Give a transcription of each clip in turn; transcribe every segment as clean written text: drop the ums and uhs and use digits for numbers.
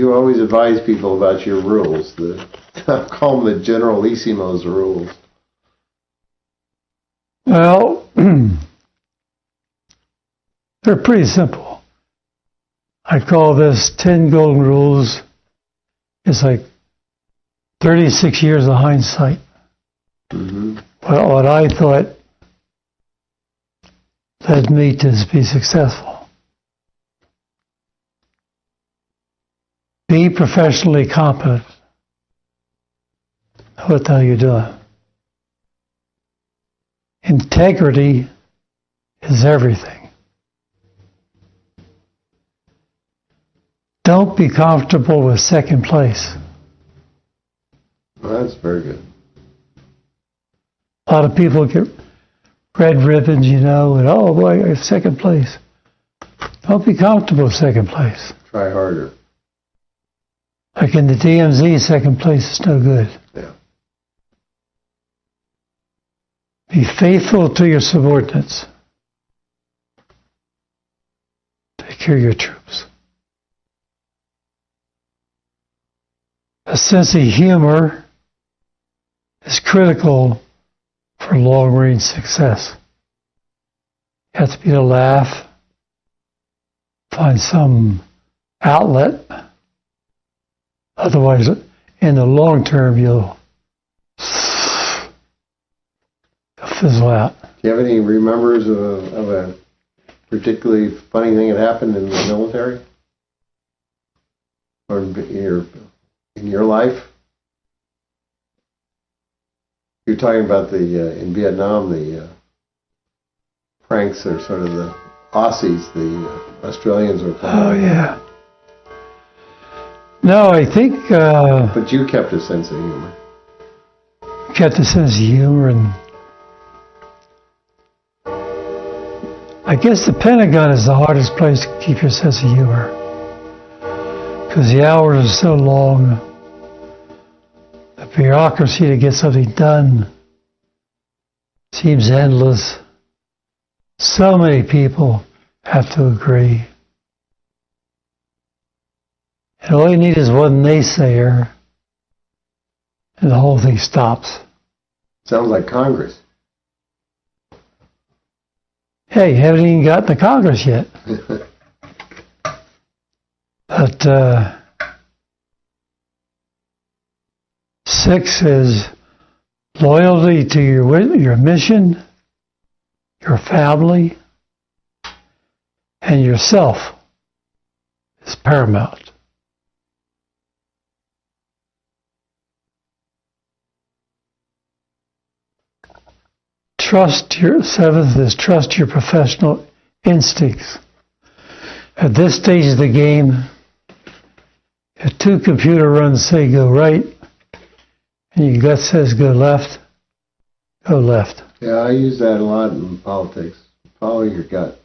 you always advise people about your rules. I call them the Generalissimo's rules. Well, they're pretty simple. I call this 10 golden rules. It's like 36 years of hindsight. Mm-hmm. Well, what I thought led me to be successful. Be professionally competent. What the hell you're doing? Integrity is everything. Don't be comfortable with second place. Well, that's very good. A lot of people get red ribbons, and oh boy, I have second place. Don't be comfortable with second place. Try harder. Like in the DMZ, second place is no good. Yeah. Be faithful to your subordinates. Take care of your troops. A sense of humor is critical for long-range success. You have to be able to laugh, find some outlet. Otherwise, in the long term, you'll fizzle out. Do you have any remembers of a particularly funny thing that happened in the military? Or in your life? You're talking about in Vietnam, the pranks are sort of the Aussies, the Australians are playing. Oh, yeah. No, I think... but you kept a sense of humor. Kept a sense of humor, and I guess the Pentagon is the hardest place to keep your sense of humor. Because the hours are so long. The bureaucracy to get something done seems endless. So many people have to agree. And all you need is one naysayer, and the whole thing stops. Sounds like Congress. Hey, you haven't even gotten to Congress yet. But 6 is loyalty to your mission, your family, and yourself is paramount. Seventh is trust your professional instincts. At this stage of the game, if 2 computer runs say go right, and your gut says go left, go left. Yeah, I use that a lot in politics. Follow your gut.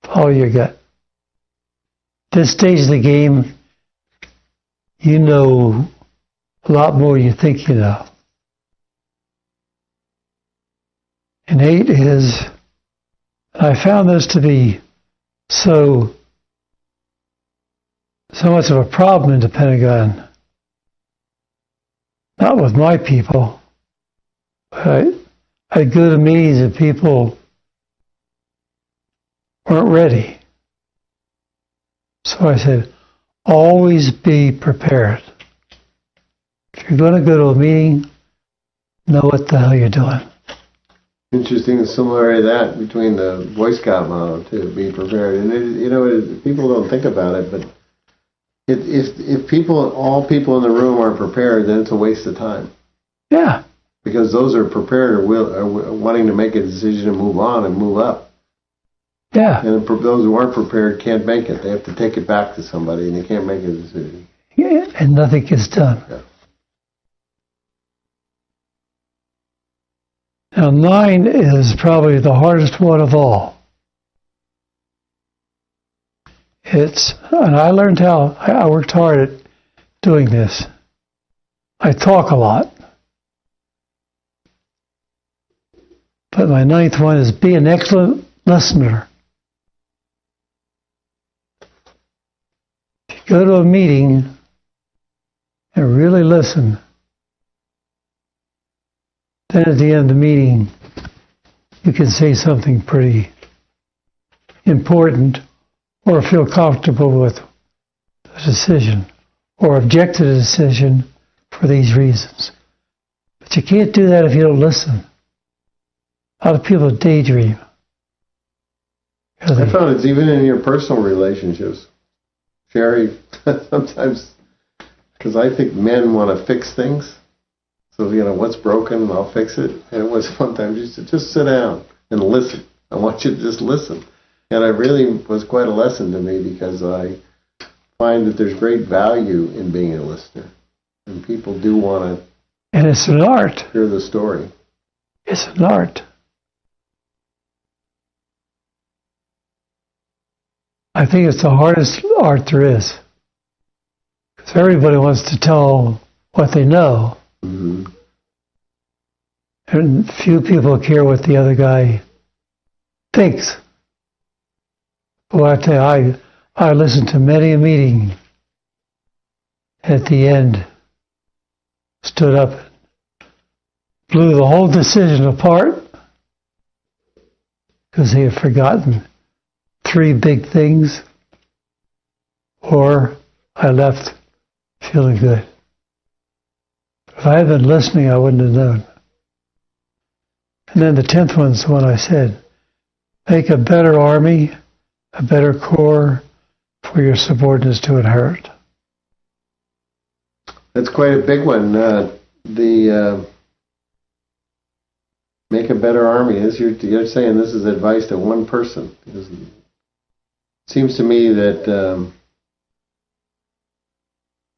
Follow your gut. This stage of the game, you know a lot more than you think you know. And 8 is, I found this to be so much of a problem in the Pentagon. Not with my people, but I go to meetings and people weren't ready. So I said, always be prepared. If you're going to go to a meeting, know what the hell you're doing. Interesting similarity of that between the Boy Scout motto too, be prepared. And people don't think about it, but if all people in the room are prepared, then it's a waste of time. Yeah. Because those are prepared are wanting to make a decision and move on and move up. Yeah. And those who aren't prepared can't make it. They have to take it back to somebody, and they can't make a decision. Yeah, and nothing gets done. Yeah. Now 9 is probably the hardest one of all. And I learned how, I worked hard at doing this. I talk a lot. But my 9th one is be an excellent listener. If you go to a meeting and really listen, then at the end of the meeting, you can say something pretty important or feel comfortable with the decision or object to the decision for these reasons. But you can't do that if you don't listen. A lot of people daydream. I found it's even in your personal relationships. Sherry, sometimes, because I think men want to fix things. So, what's broken, I'll fix it. And it was sometimes you said, just sit down and listen. I want you to just listen. And it really was quite a lesson to me because I find that there's great value in being a listener. And people do want to and it's an art. Hear the story. It's an art. I think it's the hardest art there is. Because everybody wants to tell what they know. Mm-hmm. And few people care what the other guy thinks. Well, I tell you, I listened to many a meeting. At the end, stood up, blew the whole decision apart because he had forgotten 3 big things, or I left feeling good. If I had been listening, I wouldn't have known. And then the 10th one's the one I said, make a better army, a better corps for your subordinates to inherit. That's quite a big one. Make a better army. You're saying this is advice to one person. It seems to me that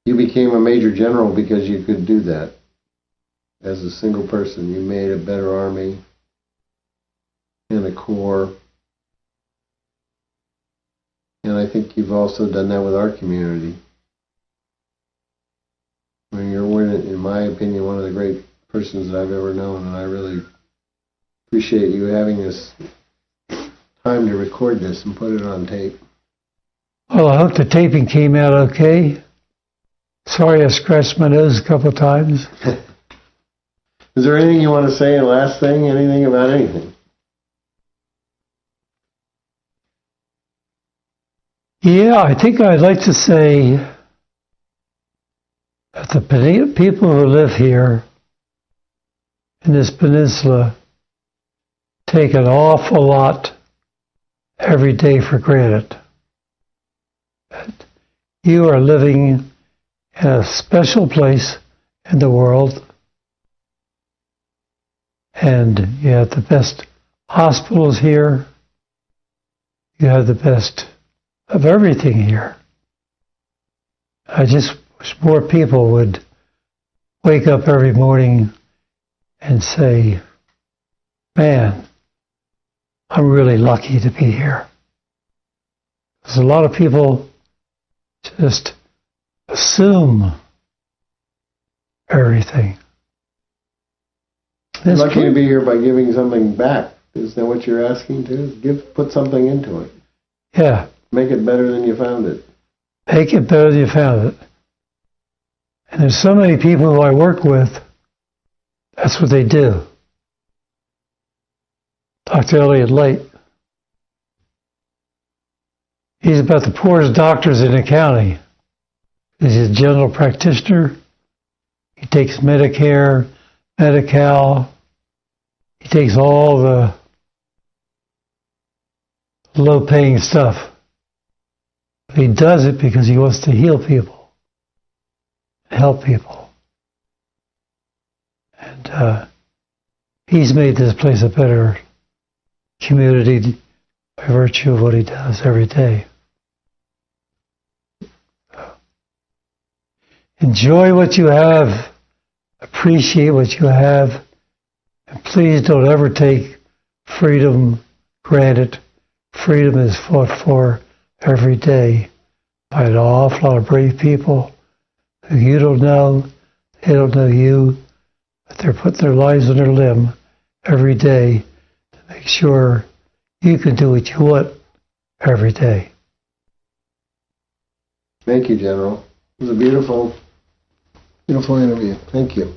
you became a major general because you could do that. As a single person, you made a better army and a corps. And I think you've also done that with our community. I mean, you're, in my opinion, one of the great persons that I've ever known, and I really appreciate you having this time to record this and put it on tape. Well, I hope the taping came out okay. Sorry I scratched my nose a couple of times. Is there anything you want to say? Last thing? Anything about anything? Yeah, I think I'd like to say that the people who live here in this peninsula take an awful lot every day for granted. That you are living in a special place in the world, and you have the best hospitals here, you have the best of everything here. I just wish more people would wake up every morning and say, man, I'm really lucky to be here. Because a lot of people just assume everything. You're lucky to be here by giving something back. Is that what you're asking to? Put something into it. Yeah. Make it better than you found it. Make it better than you found it. And there's so many people who I work with, that's what they do. Dr. Elliot Light. He's about the poorest doctors in the county. He's a general practitioner. He takes Medicare, Medi-Cal. He takes all the low-paying stuff. But he does it because he wants to heal people, help people. And he's made this place a better community by virtue of what he does every day. Enjoy what you have, appreciate what you have, and please don't ever take freedom granted. Freedom is fought for every day by an awful lot of brave people who you don't know, they don't know you, but they're putting their lives on their limb every day to make sure you can do what you want every day. Thank you, General. It was a beautiful interview. Thank you.